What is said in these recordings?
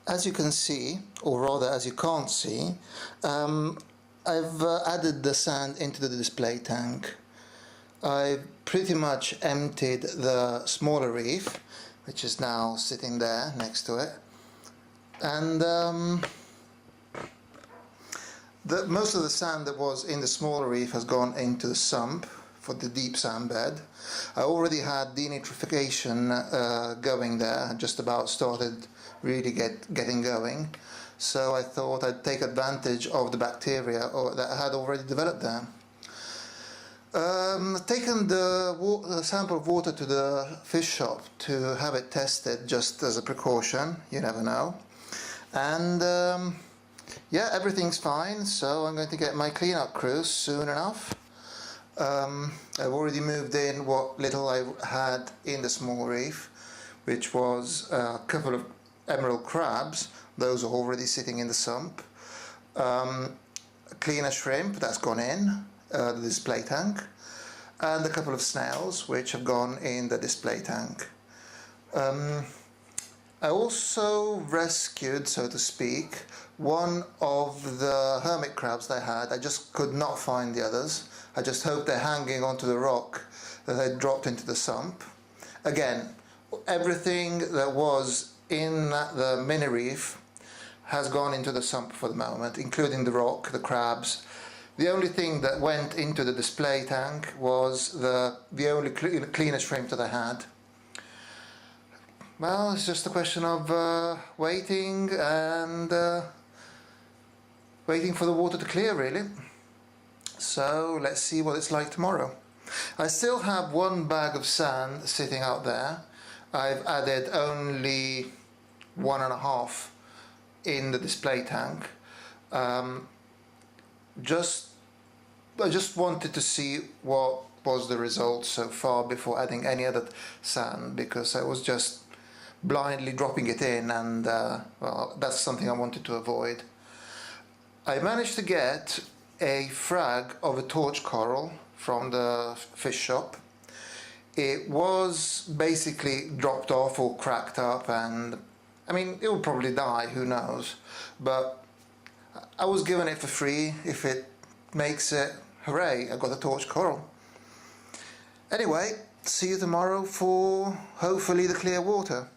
As you can see, or rather as you can't see, I've added the sand into the display tank. I pretty much emptied the smaller reef, which is now sitting there next to it, and most of the sand that was in the smaller reef has gone into the sump for the deep sand bed. I already had denitrification going there, I just about started really getting going, so I thought I'd take advantage of the bacteria that had already developed there. I've taken the sample of water to the fish shop to have it tested just as a precaution, you never know. And yeah, everything's fine, so I'm going to get my cleanup crew soon enough. I've already moved in what little I had in the small reef, which was a couple of emerald crabs. Those are already sitting in the sump. A cleaner shrimp that's gone in the display tank, and a couple of snails which have gone in the display tank. I also rescued, so to speak, one of the hermit crabs that I had. I just could not find the others. I just hope they're hanging onto the rock that I dropped into the sump. Again, everything that was in the mini reef has gone into the sump for the moment, including the rock, the crabs. The only thing that went into the display tank was the only cleaner shrimp that I had. Well, it's just a question of waiting and waiting for the water to clear, really. So let's see what it's like tomorrow. I still have one bag of sand sitting out there. I've added only 1.5 in the display tank. I just wanted to see what was the result so far before adding any other sand, because I was just blindly dropping it in, and well, that's something I wanted to avoid. I managed to get a frag of a torch coral from the fish shop. It was basically dropped off or cracked up, and I mean, it will probably die, who knows, but I was given it for free. If it makes it, hooray, I got a torch coral. Anyway, see you tomorrow for hopefully the clear water.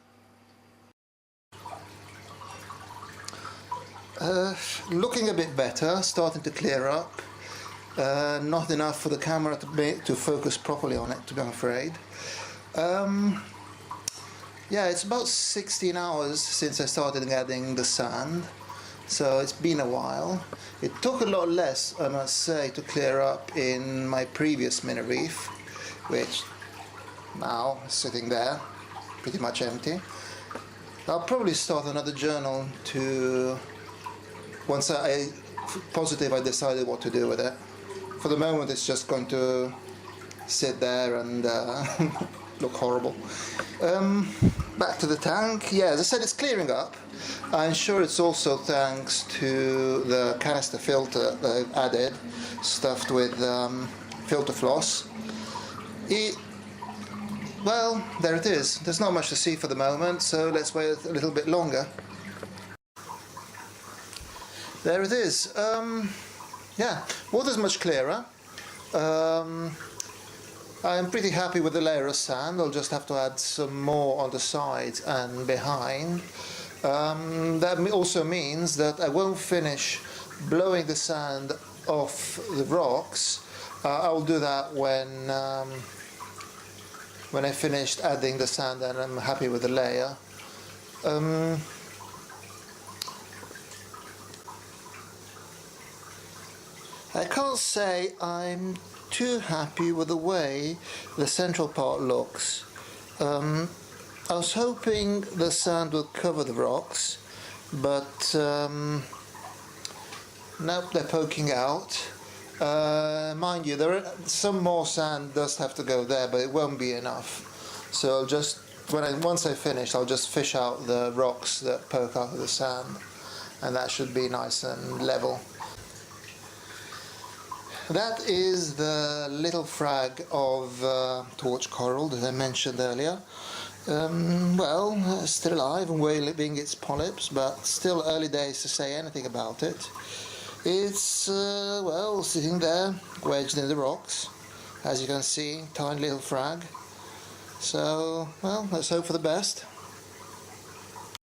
Looking a bit better, starting to clear up. Not enough for the camera to focus properly on it, to be afraid. Yeah, it's about 16 hours since I started adding the sand, so it's been a while. It took a lot less, I must say, to clear up in my previous mini reef, which now is sitting there, pretty much empty. I'll probably start another journal once I decided what to do with it. For the moment it's just going to sit there and look horrible. Back to the tank. Yeah, as I said, it's clearing up. I'm sure it's also thanks to the canister filter that I've added, stuffed with filter floss. Well, there it is. There's not much to see for the moment, so let's wait a little bit longer. There it is. Yeah, water's much clearer. I'm pretty happy with the layer of sand. I'll just have to add some more on the sides and behind. That also means that I won't finish blowing the sand off the rocks. I'll do that when I finished adding the sand and I'm happy with the layer. I can't say I'm too happy with the way the central part looks. I was hoping the sand would cover the rocks, but nope, they're poking out. Mind you, some more sand does have to go there, but it won't be enough. So I'll just, once I finish, I'll just fish out the rocks that poke out of the sand, and that should be nice and level. That is the little frag of torch coral that I mentioned earlier. Well, still alive and waving its polyps, but still early days to say anything about it. It's, well, sitting there, wedged in the rocks, as you can see, tiny little frag. So, well, let's hope for the best.